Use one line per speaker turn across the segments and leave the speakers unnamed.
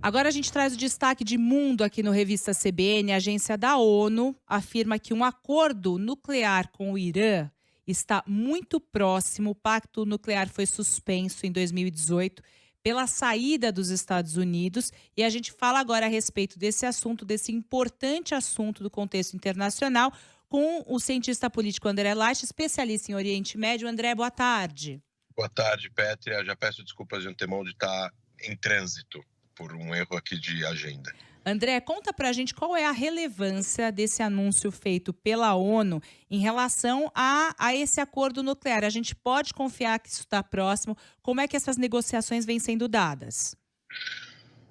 Agora a gente traz o destaque de mundo aqui no Revista CBN. A agência da ONU afirma que um acordo nuclear com o Irã está muito próximo. O pacto nuclear foi suspenso em 2018 pela saída dos Estados Unidos. E a gente fala agora a respeito desse assunto, desse importante assunto do contexto internacional, com o cientista político André Lach, especialista em Oriente Médio. André, boa tarde.
Boa tarde, Pétria. Já peço desculpas de antemão de estar em trânsito por um erro aqui de agenda.
André, conta pra gente qual é a relevância desse anúncio feito pela ONU em relação a esse acordo nuclear. A gente pode confiar que isso está próximo? Como é que essas negociações vêm sendo dadas?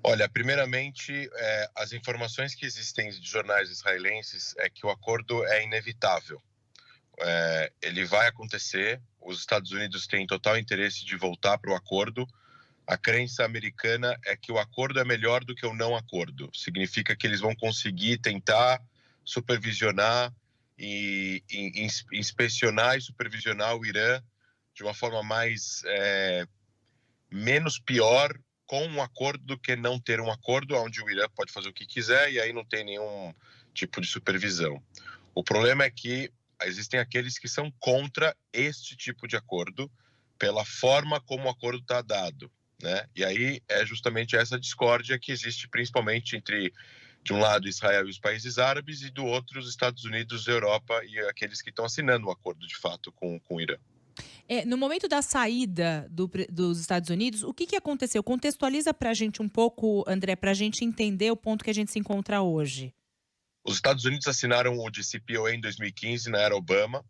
Olha, primeiramente, as informações que existem de jornais israelenses é que o acordo é inevitável. Ele vai acontecer, os Estados Unidos têm total interesse de voltar para o acordo. A crença americana é que o acordo é melhor do que o não acordo. Significa que eles vão conseguir tentar supervisionar e inspecionar e supervisionar o Irã de uma forma menos pior com um acordo do que não ter um acordo, onde o Irã pode fazer o que quiser e aí não tem nenhum tipo de supervisão. O problema é que existem aqueles que são contra este tipo de acordo pela forma como o acordo está dado, né? E aí é justamente essa discórdia que existe principalmente entre, de um lado, Israel e os países árabes e do outro, os Estados Unidos, Europa e aqueles que estão assinando o acordo de fato com o Irã.
No momento da saída dos Estados Unidos, o que aconteceu? Contextualiza pra gente um pouco, André, pra gente entender o ponto que a gente se encontra hoje.
Os Estados Unidos assinaram o JCPOA em 2015, na era Obama,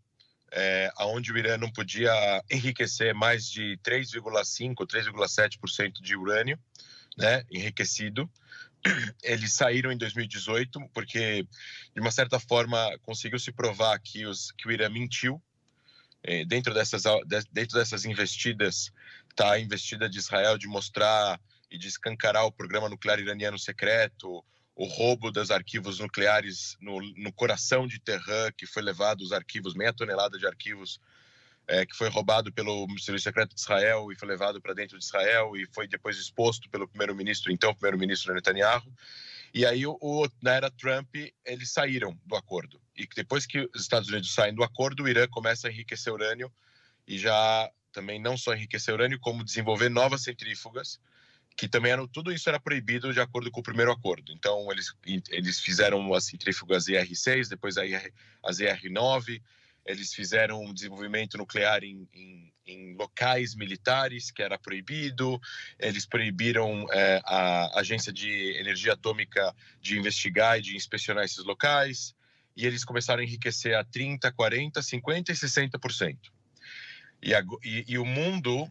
onde o Irã não podia enriquecer mais de 3,5%, 3,7% de urânio, né, enriquecido. Eles saíram em 2018 porque, de uma certa forma, conseguiu se provar que o Irã mentiu. Dentro dessas investidas, está a investida de Israel de mostrar e de escancarar o programa nuclear iraniano secreto, o roubo dos arquivos nucleares no coração de Teherã, que foi levado os arquivos, meia tonelada de arquivos, que foi roubado pelo Serviço Secreto de Israel e foi levado para dentro de Israel e foi depois exposto pelo então primeiro-ministro Netanyahu. E aí, na era Trump, eles saíram do acordo. E depois que os Estados Unidos saem do acordo, o Irã começa a enriquecer urânio e já também não só enriquecer urânio, como desenvolver novas centrífugas, que também tudo isso era proibido de acordo com o primeiro acordo. Então, eles fizeram as centrífugas ER6, depois as ER9, eles fizeram um desenvolvimento nuclear em locais militares, que era proibido, eles proibiram a Agência de Energia Atômica de investigar e de inspecionar esses locais, e eles começaram a enriquecer a 30%, 40%, 50% e 60%. E o mundo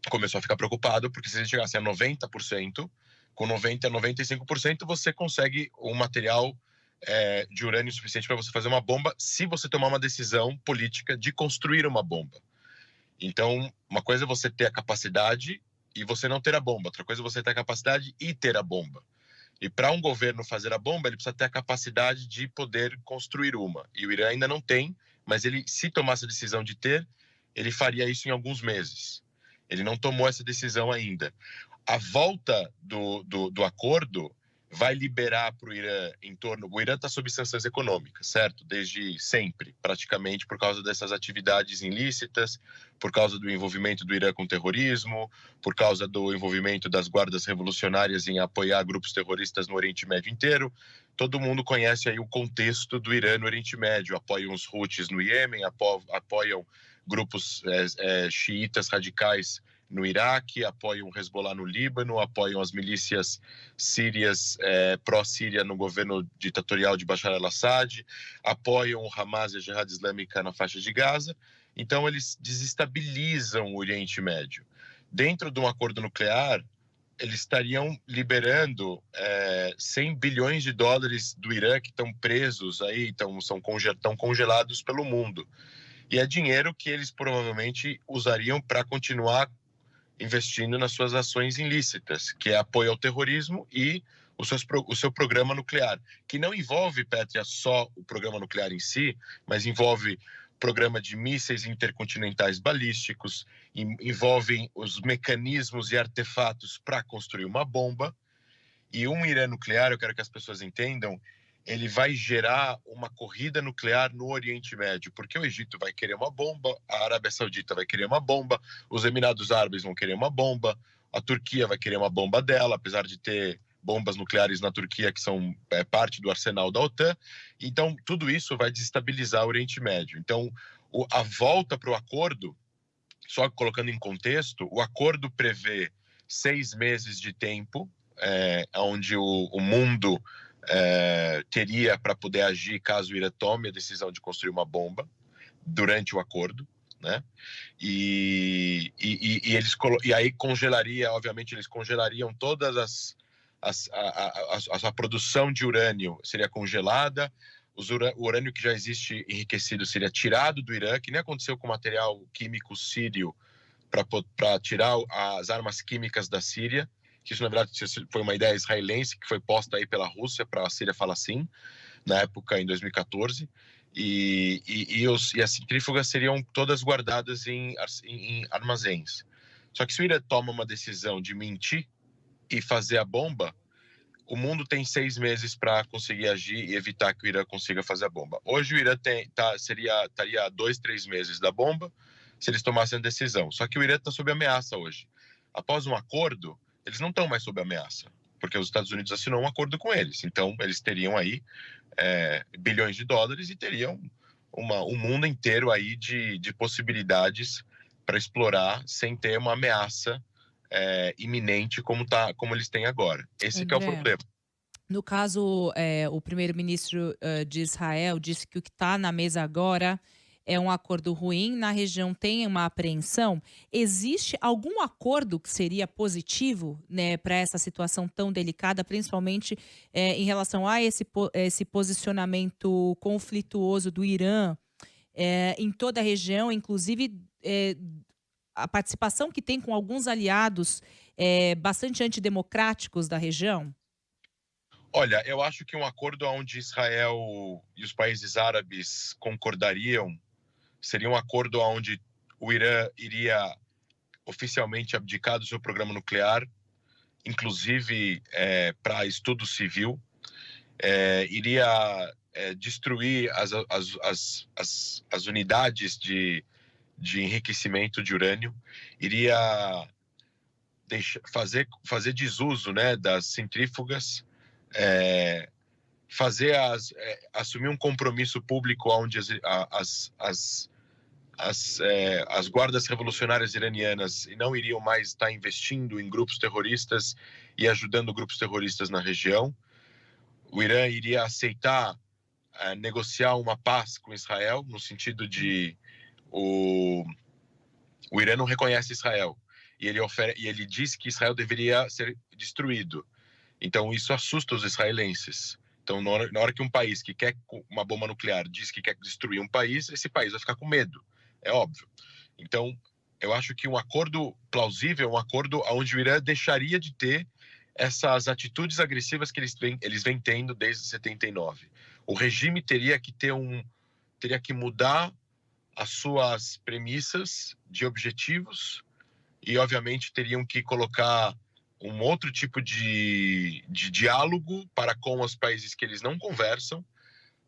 começou a ficar preocupado, porque se eles chegassem a 90%, com 90% a 95%, você consegue um material de urânio suficiente para você fazer uma bomba, se você tomar uma decisão política de construir uma bomba. Então, uma coisa é você ter a capacidade e você não ter a bomba. Outra coisa é você ter a capacidade e ter a bomba. E para um governo fazer a bomba, ele precisa ter a capacidade de poder construir uma. E o Irã ainda não tem, mas ele, se tomasse a decisão de ter, ele faria isso em alguns meses. Ele não tomou essa decisão ainda. A volta do acordo vai liberar para o Irã o Irã está sob sanções econômicas, certo? Desde sempre, praticamente, por causa dessas atividades ilícitas, por causa do envolvimento do Irã com terrorismo, por causa do envolvimento das guardas revolucionárias em apoiar grupos terroristas no Oriente Médio inteiro. Todo mundo conhece aí o contexto do Irã no Oriente Médio. Apoiam os Houthis no Iêmen, apoiam grupos xiitas radicais no Iraque, apoiam o Hezbollah no Líbano, apoiam as milícias sírias pró-Síria no governo ditatorial de Bashar al-Assad, apoiam o Hamas e a Jihad Islâmica na faixa de Gaza. Então, eles desestabilizam o Oriente Médio. Dentro de um acordo nuclear, eles estariam liberando 100 bilhões de dólares do Irã que estão presos aí, estão congelados pelo mundo. E é dinheiro que eles provavelmente usariam para continuar investindo nas suas ações ilícitas, que é apoio ao terrorismo e o seu programa nuclear, que não envolve, Pétria, só o programa nuclear em si, mas envolve programa de mísseis intercontinentais balísticos, envolvem os mecanismos e artefatos para construir uma bomba, E um Irã nuclear, eu quero que as pessoas entendam, ele vai gerar uma corrida nuclear no Oriente Médio, porque o Egito vai querer uma bomba, a Arábia Saudita vai querer uma bomba, os Emirados Árabes vão querer uma bomba, a Turquia vai querer uma bomba dela, apesar de ter bombas nucleares na Turquia que são parte do arsenal da OTAN. Então, tudo isso vai desestabilizar o Oriente Médio. Então, a volta para o acordo, só colocando em contexto, o acordo prevê 6 meses de tempo, onde o mundo teria para poder agir caso o Irã tome a decisão de construir uma bomba durante o acordo, né? E aí congelaria, obviamente, eles congelariam todas a produção de urânio seria congelada, o urânio que já existe enriquecido seria tirado do Irã, que nem aconteceu com o material químico sírio para tirar as armas químicas da Síria, que isso na verdade foi uma ideia israelense que foi posta aí pela Rússia para a Síria falar sim, na época em 2014, e as centrífugas seriam todas guardadas em armazéns. Só que se o Irã toma uma decisão de mentir e fazer a bomba, o mundo tem 6 meses para conseguir agir e evitar que o Irã consiga fazer a bomba. Hoje o Irã estaria a 2, 3 meses da bomba se eles tomassem a decisão. Só que o Irã está sob ameaça hoje. Após um acordo, eles não estão mais sob ameaça, porque os Estados Unidos assinou um acordo com eles. Então, eles teriam aí bilhões de dólares e teriam um mundo inteiro aí de possibilidades para explorar sem ter uma ameaça iminente como eles têm agora. Esse que é o
André,
problema.
no caso, o primeiro-ministro de Israel disse que o que está na mesa agora é um acordo ruim, na região tem uma apreensão. Existe algum acordo que seria positivo, né, para essa situação tão delicada, principalmente em relação a esse posicionamento conflituoso do Irã em toda a região, inclusive a participação que tem com alguns aliados bastante antidemocráticos da região?
Olha, eu acho que um acordo onde Israel e os países árabes concordariam seria um acordo onde o Irã iria oficialmente abdicar do seu programa nuclear, inclusive para estudo civil, iria destruir as unidades de enriquecimento de urânio, iria fazer desuso, né, das centrífugas, assumir um compromisso público onde as guardas revolucionárias iranianas não iriam mais estar investindo em grupos terroristas e ajudando grupos terroristas na região. O Irã iria aceitar negociar uma paz com Israel, no sentido de o Irã não reconhece Israel e ele diz que Israel deveria ser destruído. Então isso assusta os israelenses. Então na hora que um país que quer uma bomba nuclear diz que quer destruir um país, esse país vai ficar com medo, é óbvio. Então eu acho que um acordo plausível é um acordo onde o Irã deixaria de ter essas atitudes agressivas que eles vêm tendo desde 79. O regime teria que mudar as suas premissas de objetivos e, obviamente, teriam que colocar um outro tipo de diálogo para com os países que eles não conversam,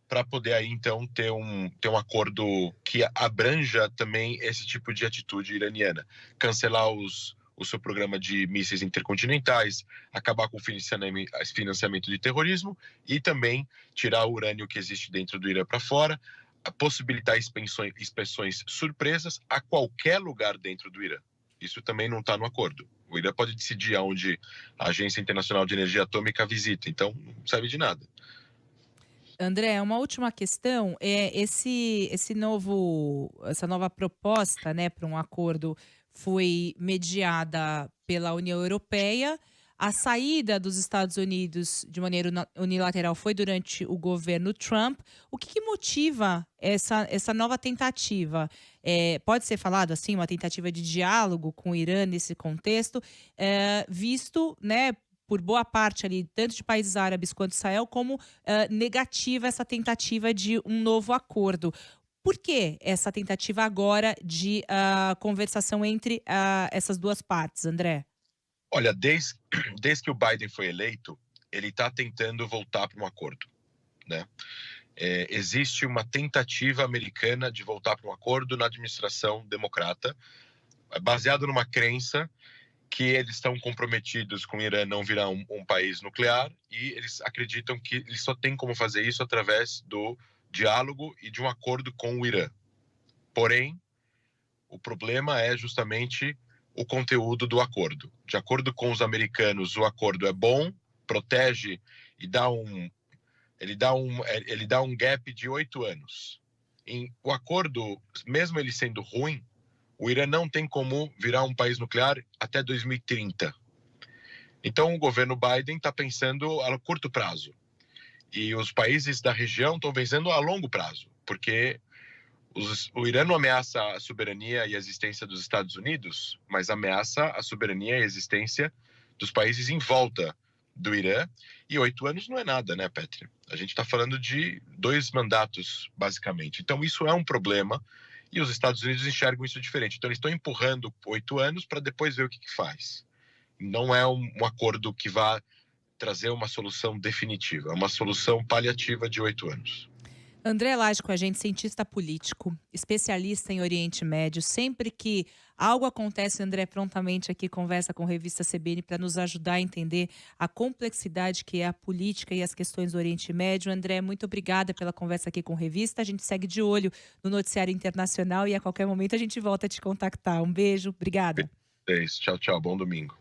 para poder aí, então, ter um acordo que abranja também esse tipo de atitude iraniana. Cancelar o seu programa de mísseis intercontinentais, acabar com o financiamento de terrorismo e também tirar o urânio que existe dentro do Irã para fora, possibilitar inspeções surpresas a qualquer lugar dentro do Irã. Isso também não está no acordo. O Irã pode decidir aonde a Agência Internacional de Energia Atômica visita, então não serve de nada.
André, uma última questão é essa nova proposta, né, para um acordo foi mediada pela União Europeia. A saída dos Estados Unidos de maneira unilateral foi durante o governo Trump. O que motiva essa nova tentativa? Pode ser falado assim, uma tentativa de diálogo com o Irã nesse contexto, visto, né, por boa parte ali, tanto de países árabes quanto Israel, como negativa essa tentativa de um novo acordo. Por que essa tentativa agora de conversação entre essas duas partes, André?
Olha, desde que o Biden foi eleito, ele está tentando voltar para um acordo, né? Existe uma tentativa americana de voltar para um acordo na administração democrata, baseado numa crença que eles estão comprometidos com o Irã não virar um país nuclear, e eles acreditam que eles só têm como fazer isso através do diálogo e de um acordo com o Irã. Porém, o problema é justamente o conteúdo do acordo. De acordo com os americanos, o acordo é bom, protege e ele dá um gap de 8 anos. O acordo, mesmo ele sendo ruim, o Irã não tem como virar um país nuclear até 2030. Então, o governo Biden está pensando a curto prazo. E os países da região estão pensando a longo prazo, porque o Irã não ameaça a soberania e a existência dos Estados Unidos, mas ameaça a soberania e a existência dos países em volta do Irã. E 8 anos não é nada, né, Petri? A gente está falando de 2 mandatos, basicamente. Então, isso é um problema. E os Estados Unidos enxergam isso diferente. Então, eles estão empurrando 8 anos para depois ver o que faz. Não é um acordo que vá trazer uma solução definitiva. É uma solução paliativa de 8 anos.
André Lage com a gente, cientista político, especialista em Oriente Médio. Sempre que algo acontece, André prontamente aqui conversa com a revista CBN para nos ajudar a entender a complexidade que é a política e as questões do Oriente Médio. André, muito obrigada pela conversa aqui com a revista. A gente segue de olho no noticiário internacional e a qualquer momento a gente volta a te contactar. Um beijo, obrigada.
É isso. Tchau, tchau. Bom domingo.